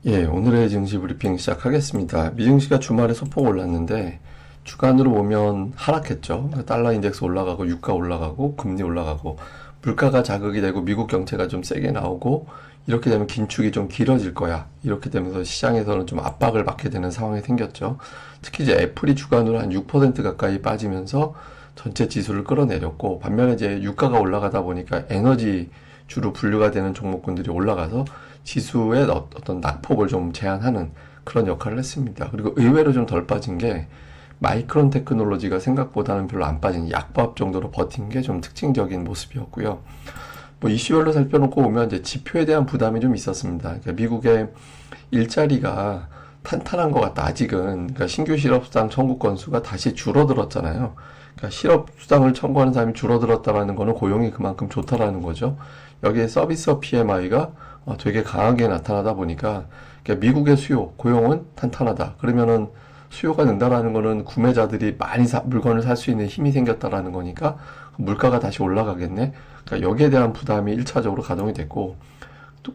예, 오늘의 증시 브리핑 시작하겠습니다. 미증시가 주말에 소폭 올랐는데 주간으로 보면 하락했죠. 달러 인덱스 올라가고 유가 올라가고 금리 올라가고 물가가 자극이 되고 미국 경제가 좀 세게 나오고 이렇게 되면 긴축이 좀 길어질 거야. 이렇게 되면서 시장에서는 좀 압박을 받게 되는 상황이 생겼죠. 특히 이제 애플이 주간으로 한 6% 가까이 빠지면서 전체 지수를 끌어내렸고 반면에 이제 유가가 올라가다 보니까 에너지 주로 분류가 되는 종목군들이 올라가서 지수의 어떤 낙폭을 좀 제한하는 그런 역할을 했습니다. 그리고 의외로 좀 덜 빠진 게 마이크론 테크놀로지가 생각보다는 별로 안 빠진 약밥 정도로 버틴 게 좀 특징적인 모습이었고요. 뭐 이슈별로 살펴놓고 보면 이제 지표에 대한 부담이 좀 있었습니다. 그러니까 미국의 일자리가 탄탄한 것 같다. 아직은 그러니까 신규 실업수당 청구 건수가 다시 줄어들었잖아요. 그러니까 실업수당을 청구하는 사람이 줄어들었다라는 거는 고용이 그만큼 좋다라는 거죠. 여기에 서비스업 PMI가 되게 강하게 나타나다 보니까 그러니까 미국의 수요, 고용은 탄탄하다. 그러면은 수요가 는다라는 거는 구매자들이 많이 물건을 살 수 있는 힘이 생겼다라는 거니까 물가가 다시 올라가겠네. 그러니까 여기에 대한 부담이 1차적으로 가동이 됐고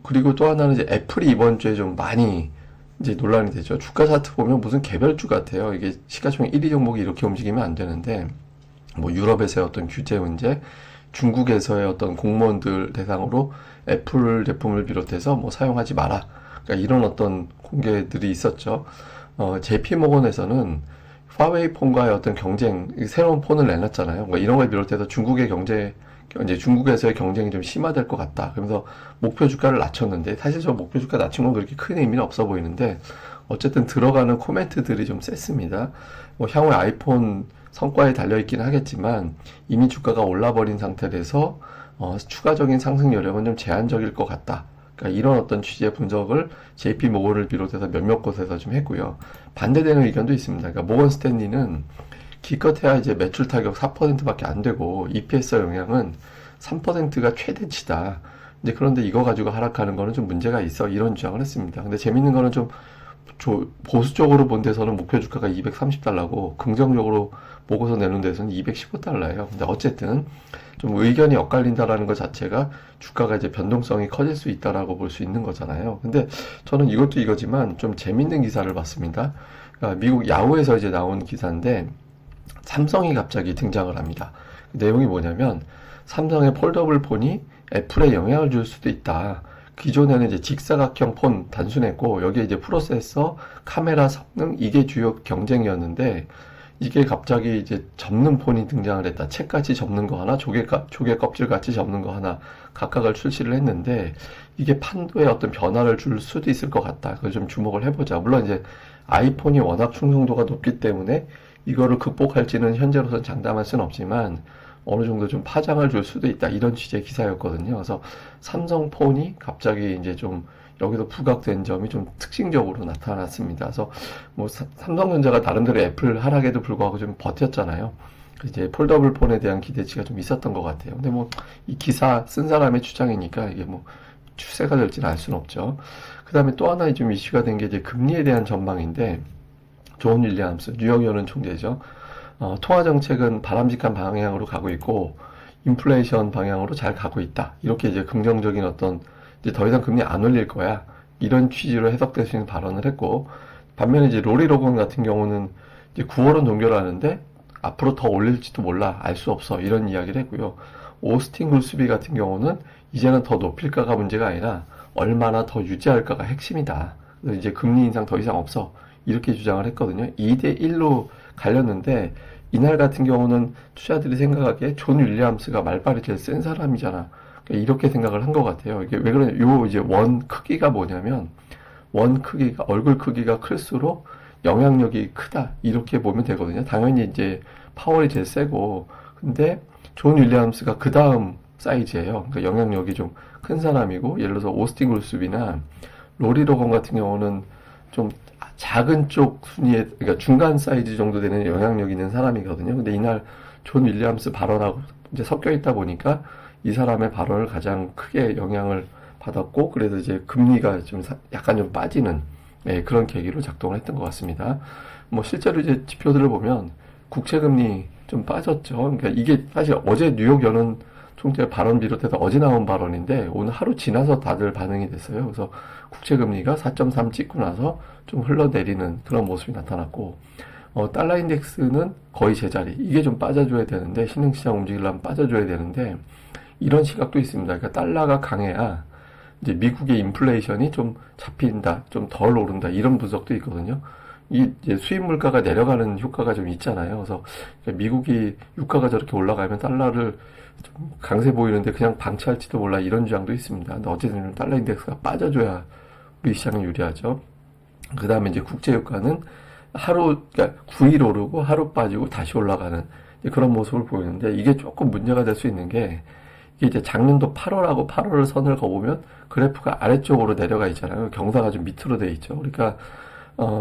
그리고 또 하나는 이제 애플이 이번 주에 좀 많이 이제 논란이 되죠. 주가 차트 보면 무슨 개별주 같아요. 이게 시가총액 1위 종목이 이렇게 움직이면 안 되는데 뭐 유럽에서의 어떤 규제 문제, 중국에서의 어떤 공무원들 대상으로 애플 제품을 비롯해서 뭐 사용하지 마라. 그러니까 이런 어떤 공개들이 있었죠. JP모건에서는 화웨이 폰과의 어떤 경쟁, 새로운 폰을 내놨잖아요. 그러니까 이런 걸 비롯해서 중국의 이제 중국에서의 경쟁이 좀 심화될 것 같다. 그러면서 목표 주가를 낮췄는데, 사실 저 목표 주가 낮춘 건 그렇게 큰 의미는 없어 보이는데, 어쨌든 들어가는 코멘트들이 좀 셌습니다. 뭐 향후에 아이폰 성과에 달려있기는 하겠지만, 이미 주가가 올라버린 상태에서, 추가적인 상승 여력은 좀 제한적일 것 같다. 그러니까 이런 어떤 취지의 분석을 JP 모건을 비롯해서 몇몇 곳에서 좀 했고요. 반대되는 의견도 있습니다. 그러니까 모건 스탠리는 기껏해야 이제 매출 타격 4%밖에 안 되고 EPS 영향은 3%가 최대치다. 이제 그런데 이거 가지고 하락하는 거는 좀 문제가 있어. 이런 주장을 했습니다. 근데 재밌는 거는 좀 보수적으로 본 데서는 목표 주가가 230달러고 긍정적으로 보고서 내는 데서는 215달러예요. 근데 어쨌든 좀 의견이 엇갈린다라는 것 자체가 주가가 이제 변동성이 커질 수 있다라고 볼 수 있는 거잖아요. 근데 저는 이것도 이거지만 좀 재밌는 기사를 봤습니다. 그러니까 미국 야후에서 이제 나온 기사인데 삼성이 갑자기 등장을 합니다. 그 내용이 뭐냐면 삼성의 폴더블 폰이 애플에 영향을 줄 수도 있다. 기존에는 이제 직사각형 폰 단순했고 여기에 이제 프로세서, 카메라 성능 이게 주요 경쟁이었는데 이게 갑자기 이제 접는 폰이 등장을 했다. 책같이 접는 거 하나, 조개 껍질 같이 접는 거 하나 각각을 출시를 했는데 이게 판도에 어떤 변화를 줄 수도 있을 것 같다. 그걸 좀 주목을 해보자. 물론 이제 아이폰이 워낙 충성도가 높기 때문에 이거를 극복할지는 현재로서는 장담할 수는 없지만 어느 정도 좀 파장을 줄 수도 있다. 이런 취지의 기사였거든요. 그래서 삼성폰이 갑자기 이제 좀 여기서 부각된 점이 좀 특징적으로 나타났습니다. 그래서 뭐 삼성전자가 나름대로 애플 하락에도 불구하고 좀 버텼잖아요. 이제 폴더블 폰에 대한 기대치가 좀 있었던 것 같아요. 근데 뭐 이 기사 쓴 사람의 주장이니까 이게 뭐 추세가 될지는 알 수는 없죠. 그 다음에 또 하나 좀 이슈가 된 게 이제 금리에 대한 전망인데 존 윌리엄스 뉴욕 연은 총재죠. 통화 정책은 바람직한 방향으로 가고 있고 인플레이션 방향으로 잘 가고 있다. 이렇게 이제 긍정적인 어떤 이제 더 이상 금리 안 올릴 거야. 이런 취지로 해석될 수 있는 발언을 했고 반면에 이제 로리 로건 같은 경우는 이제 9월은 동결하는데 앞으로 더 올릴지도 몰라. 알 수 없어. 이런 이야기를 했고요. 오스틴 글스비 같은 경우는 이제는 더 높일까가 문제가 아니라 얼마나 더 유지할까가 핵심이다. 그래서 이제 금리 인상 더 이상 없어. 이렇게 주장을 했거든요. 2대1로 갈렸는데 이날 같은 경우는 투자들이 생각하기에 존 윌리엄스가 말빨이 제일 센 사람이잖아. 그러니까 이렇게 생각을 한 것 같아요. 이게 왜 그러냐? 요 이제 원 크기가 뭐냐면 원 크기가 얼굴 크기가 클수록 영향력이 크다. 이렇게 보면 되거든요. 당연히 이제 파월이 제일 세고 근데 존 윌리엄스가 그 다음 사이즈예요. 그러니까 영향력이 좀 큰 사람이고 예를 들어서 오스틴 글스비나 로리 로건 같은 경우는 좀 작은 쪽 순위에, 그러니까 중간 사이즈 정도 되는 영향력 있는 사람이거든요. 근데 이날 존 윌리엄스 발언하고 이제 섞여 있다 보니까 이 사람의 발언을 가장 크게 영향을 받았고, 그래서 이제 금리가 좀 약간 좀 빠지는 그런 계기로 작동을 했던 것 같습니다. 뭐 실제로 이제 지표들을 보면 국채금리 좀 빠졌죠. 그러니까 이게 사실 어제 뉴욕 연은 총재 발언 비롯해서 어제 나온 발언인데 오늘 하루 지나서 다들 반응이 됐어요. 그래서 국채금리가 4.3 찍고 나서 좀 흘러내리는 그런 모습이 나타났고 달러 인덱스는 거의 제자리. 이게 좀 빠져줘야 되는데 신흥시장 움직이려면 빠져줘야 되는데 이런 시각도 있습니다. 그러니까 달러가 강해야 이제 미국의 인플레이션이 좀 잡힌다, 좀 덜 오른다 이런 분석도 있거든요. 이 이제 수입 물가가 내려가는 효과가 좀 있잖아요. 그래서 미국이 유가가 저렇게 올라가면 달러를 좀 강세 보이는데 그냥 방치할지도 몰라 이런 주장도 있습니다. 근데 어쨌든 달러 인덱스가 빠져줘야 우리 시장이 유리하죠. 그 다음에 이제 국제 유가는 그러니까 9일 오르고 하루 빠지고 다시 올라가는 그런 모습을 보이는데 이게 조금 문제가 될 수 있는 게 이게 이제 작년도 8월하고 8월 선을 그어보면 그래프가 아래쪽으로 내려가 있잖아요. 경사가 좀 밑으로 돼 있죠. 그러니까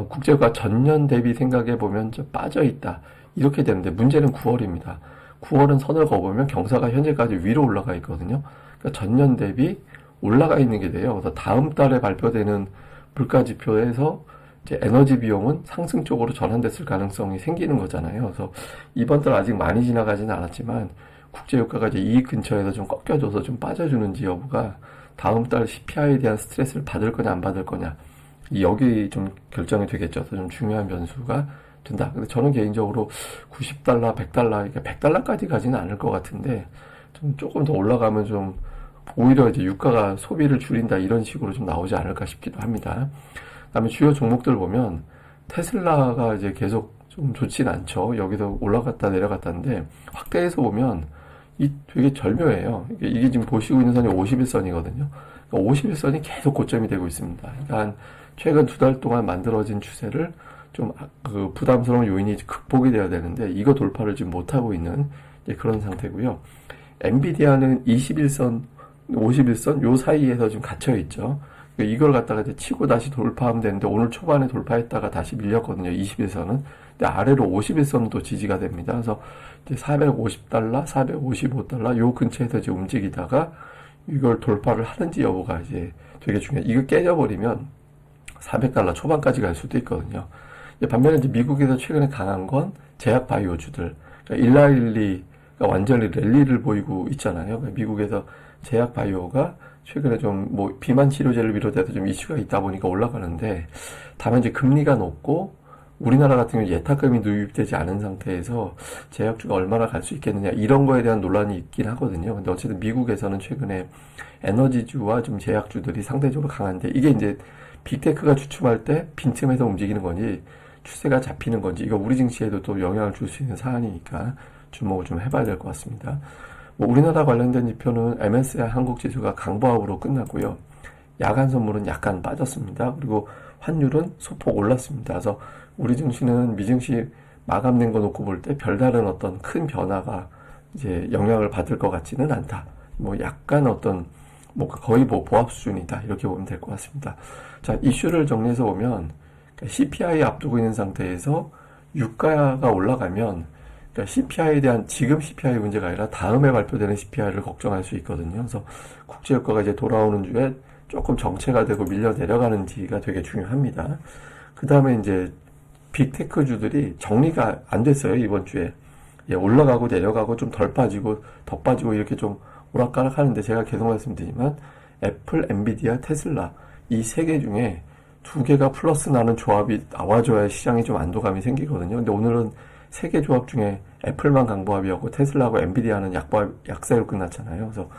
국제유가 전년 대비 생각해 보면 좀 빠져 있다 이렇게 되는데 문제는 9월입니다. 9월은 선을 그어보면 경사가 현재까지 위로 올라가 있거든요. 그러니까 전년 대비 올라가 있는 게 돼요. 그래서 다음 달에 발표되는 물가 지표에서 이제 에너지 비용은 상승 쪽으로 전환됐을 가능성이 생기는 거잖아요. 그래서 이번 달 아직 많이 지나가지는 않았지만 국제유가가 이제 이 근처에서 좀 꺾여줘서 좀 빠져주는지 여부가 다음 달 CPI에 대한 스트레스를 받을 거냐 안 받을 거냐 여기 좀 결정이 되겠죠. 좀 중요한 변수가 된다. 근데 저는 개인적으로 90달러, 100달러, 100달러까지 가지는 않을 것 같은데 좀 조금 더 올라가면 좀 오히려 이제 유가가 소비를 줄인다 이런 식으로 좀 나오지 않을까 싶기도 합니다. 그다음에 주요 종목들 보면 테슬라가 이제 계속 좀 좋진 않죠. 여기서 올라갔다 내려갔다는데 확대해서 보면 이 되게 절묘해요. 이게 지금 보시고 있는 선이 51선이거든요. 51선이 계속 고점이 되고 있습니다. 그러니까 한 최근 2달 동안 만들어진 추세를 좀 그 부담스러운 요인이 극복이 돼야 되는데 이거 돌파를 지금 못하고 있는 그런 상태고요. 엔비디아는 21선, 51선 요 사이에서 지금 gat혀 있죠. 이걸 갖다가 이제 치고 다시 돌파하면 되는데 오늘 초반에 돌파했다가 다시 밀렸거든요. 21선은. 근데 아래로 51선도 지지가 됩니다. 그래서 이제 450달러, 455달러 요 근처에서 이제 움직이다가 이걸 돌파를 하는지 여부가 이제 되게 중요해요. 이거 깨져버리면 400달러 초반까지 갈 수도 있거든요. 반면에 이제 미국에서 최근에 강한 건 제약 바이오주들, 그러니까 일라일리가 완전히 랠리를 보이고 있잖아요. 그러니까 미국에서 제약 바이오가 최근에 좀 뭐 비만 치료제를 비롯해서 좀 이슈가 있다 보니까 올라가는데 다만 이제 금리가 높고 우리나라 같은 경우 예탁금이 누입되지 않은 상태에서 제약주가 얼마나 갈 수 있겠느냐 이런 거에 대한 논란이 있긴 하거든요. 근데 어쨌든 미국에서는 최근에 에너지주와 좀 제약주들이 상대적으로 강한데 이게 이제 빅테크가 주춤할 때 빈틈에서 움직이는 건지 추세가 잡히는 건지 이거 우리 증시에도 또 영향을 줄 수 있는 사안이니까 주목을 좀 해봐야 될 것 같습니다. 뭐 우리나라 관련된 지표는 MSCI 한국지수가 강보합으로 끝났고요. 야간 선물은 약간 빠졌습니다. 그리고 환율은 소폭 올랐습니다. 그래서 우리 증시는 미증시 마감된 거 놓고 볼 때 별다른 어떤 큰 변화가 이제 영향을 받을 것 같지는 않다. 뭐 약간 어떤 뭐 거의 뭐 보합 수준이다. 이렇게 보면 될 것 같습니다. 자, 이슈를 정리해서 보면 CPI 앞두고 있는 상태에서 유가가 올라가면 그러니까 CPI에 대한 지금 CPI 문제가 아니라 다음에 발표되는 CPI를 걱정할 수 있거든요. 그래서 국제유가가 이제 돌아오는 주에 조금 정체가 되고 밀려 내려가는지가 되게 중요합니다. 그 다음에 이제 빅테크주들이 정리가 안 됐어요, 이번 주에. 예, 올라가고 내려가고 좀 덜 빠지고 더 빠지고 이렇게 좀 오락가락 하는데 제가 계속 말씀드리지만 애플, 엔비디아, 테슬라 이 세 개 중에 두 개가 플러스 나는 조합이 나와줘야 시장에 좀 안도감이 생기거든요. 근데 오늘은 세 개 조합 중에 애플만 강보합이었고 테슬라하고 엔비디아는 약세로 끝났잖아요. 그래서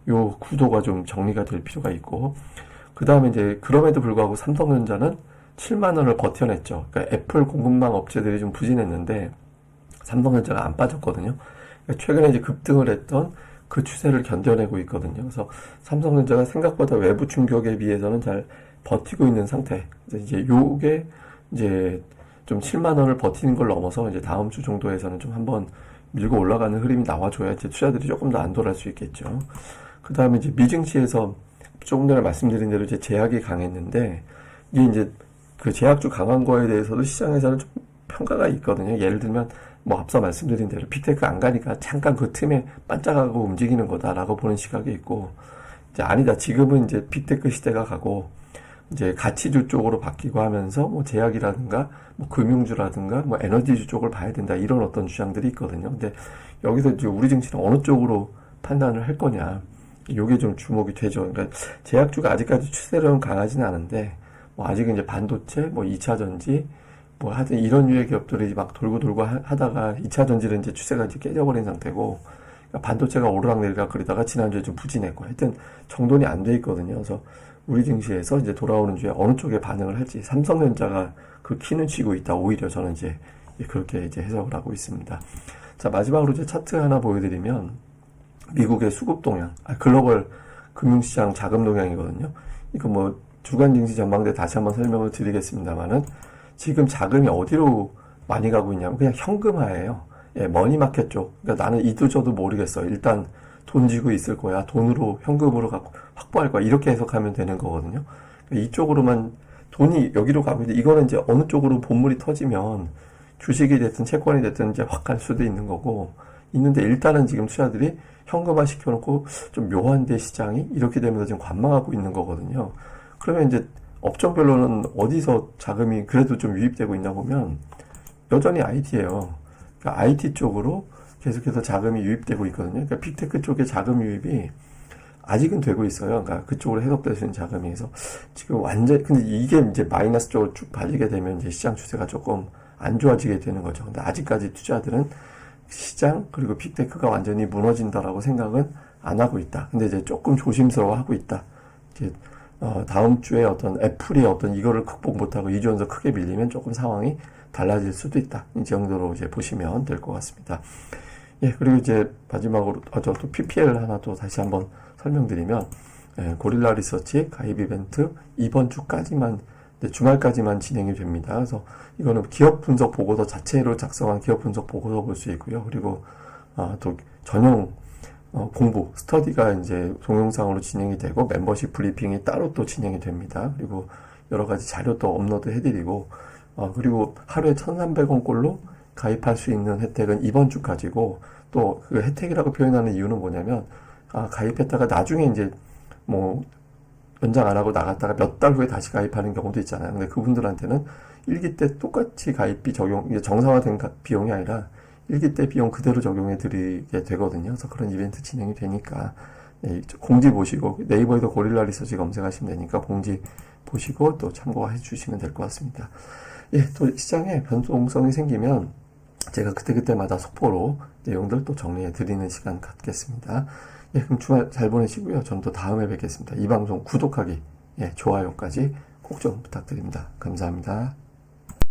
요 구도가 좀 정리가 될 필요가 있고 그 다음에 이제 그럼에도 불구하고 삼성전자는 7만 원을 버텨냈죠. 그러니까 애플 공급망 업체들이 좀 부진했는데 삼성전자가 안 빠졌거든요. 그러니까 최근에 이제 급등을 했던 그 추세를 견뎌내고 있거든요. 그래서 삼성전자가 생각보다 외부 충격에 비해서는 잘 버티고 있는 상태. 이제 요게 이제 좀 7만 원을 버티는 걸 넘어서 이제 다음 주 정도에서는 좀 한번 밀고 올라가는 흐름이 나와줘야 이제 투자들이 조금 더 안돌할 수 있겠죠. 그 다음에 이제 미증시에서 조금 전에 말씀드린 대로 이제 제약이 강했는데 이게 이제 그 제약주 강한 거에 대해서도 시장에서는 좀 평가가 있거든요. 예를 들면 뭐 앞서 말씀드린 대로 빅테크 안 가니까 잠깐 그 틈에 반짝하고 움직이는 거다라고 보는 시각이 있고 이제 아니다. 지금은 이제 빅테크 시대가 가고 이제 가치주 쪽으로 바뀌고 하면서 뭐 제약이라든가 뭐 금융주라든가 뭐 에너지주 쪽을 봐야 된다 이런 어떤 주장들이 있거든요. 근데 여기서 이제 우리 증시는 어느 쪽으로 판단을 할 거냐. 요게 좀 주목이 되죠. 그러니까 제약주가 아직까지 추세력은 강하지는 않은데, 뭐 아직은 이제 반도체, 뭐 2차 전지, 뭐 하여튼 이런 류의 기업들이 막 돌고 돌고 하다가 2차 전지는 이제 추세가 이제 깨져버린 상태고, 그러니까 반도체가 오르락내리락 그러다가 지난주에 좀 부진했고, 하여튼 정돈이 안 돼 있거든요. 그래서 우리 증시에서 이제 돌아오는 주에 어느 쪽에 반응을 할지, 삼성전자가 그 키는 쥐고 있다. 오히려 저는 이제 그렇게 이제 해석을 하고 있습니다. 자, 마지막으로 이제 차트 하나 보여드리면, 미국의 수급 동향, 글로벌 금융시장 자금 동향이거든요. 이거 뭐 주간 증시 전망대 다시 한번 설명을 드리겠습니다만은 지금 자금이 어디로 많이 가고 있냐면 그냥 현금화예요. 예, 머니마켓 쪽. 그러니까 나는 이도 저도 모르겠어. 일단 돈 쥐고 있을 거야. 돈으로 현금으로 갖고 확보할 거야. 이렇게 해석하면 되는 거거든요. 그러니까 이쪽으로만 돈이 여기로 가고 있는데 이거는 이제 어느 쪽으로 본물이 터지면 주식이 됐든 채권이 됐든 이제 확 갈 수도 있는 거고 있는데 일단은 지금 투자들이 현금화 시켜놓고 좀 묘한데 시장이 이렇게 되면서 지금 관망하고 있는 거거든요. 그러면 이제 업종별로는 어디서 자금이 그래도 좀 유입되고 있나 보면 여전히 IT예요. 그러니까 IT 쪽으로 계속해서 자금이 유입되고 있거든요. 그러니까 빅테크 쪽의 자금 유입이 아직은 되고 있어요. 그러니까 그쪽으로 해석될 수 있는 자금이. 그래서 지금 완전, 근데 이게 이제 마이너스 쪽으로 쭉 발리게 되면 이제 시장 추세가 조금 안 좋아지게 되는 거죠. 근데 아직까지 투자들은 시장 그리고 빅테크가 완전히 무너진다라고 생각은 안 하고 있다. 근데 이제 조금 조심스러워 하고 있다. 이제 다음 주에 어떤 애플이 어떤 이거를 극복 못하고 2주 연속 크게 밀리면 조금 상황이 달라질 수도 있다. 이 정도로 이제 보시면 될 것 같습니다. 예, 그리고 이제 마지막으로 저 또 PPL 하나 또 다시 한번 설명드리면 고릴라 리서치 가입 이벤트 이번 주까지만 주말까지만 진행이 됩니다. 그래서 이거는 기업 분석 보고서 자체로 작성한 기업 분석 보고서 볼 수 있고요. 그리고 또 전용 공부 스터디가 이제 동영상으로 진행이 되고 멤버십 브리핑이 따로 또 진행이 됩니다. 그리고 여러 가지 자료 또 업로드 해드리고 그리고 하루에 1,300원꼴로 가입할 수 있는 혜택은 이번 주까지고 또 그 혜택이라고 표현하는 이유는 뭐냐면 가입했다가 나중에 이제 뭐 연장 안 하고 나갔다가 몇 달 후에 다시 가입하는 경우도 있잖아요. 근데 그분들한테는 1기 때 똑같이 가입비 적용, 이게 정상화된 비용이 아니라 1기 때 비용 그대로 적용해 드리게 되거든요. 그래서 그런 이벤트 진행이 되니까 공지 보시고 네이버에도 고릴라 리서치 검색하시면 되니까 공지 보시고 또 참고해 주시면 될 것 같습니다. 예, 또 시장에 변동성이 생기면 제가 그때그때마다 속보로 내용들 또 정리해 드리는 시간 갖겠습니다. 예, 그럼 주말 잘 보내시고요. 저는 또 다음에 뵙겠습니다. 이 방송 구독하기, 좋아요까지 꼭 좀 부탁드립니다. 감사합니다.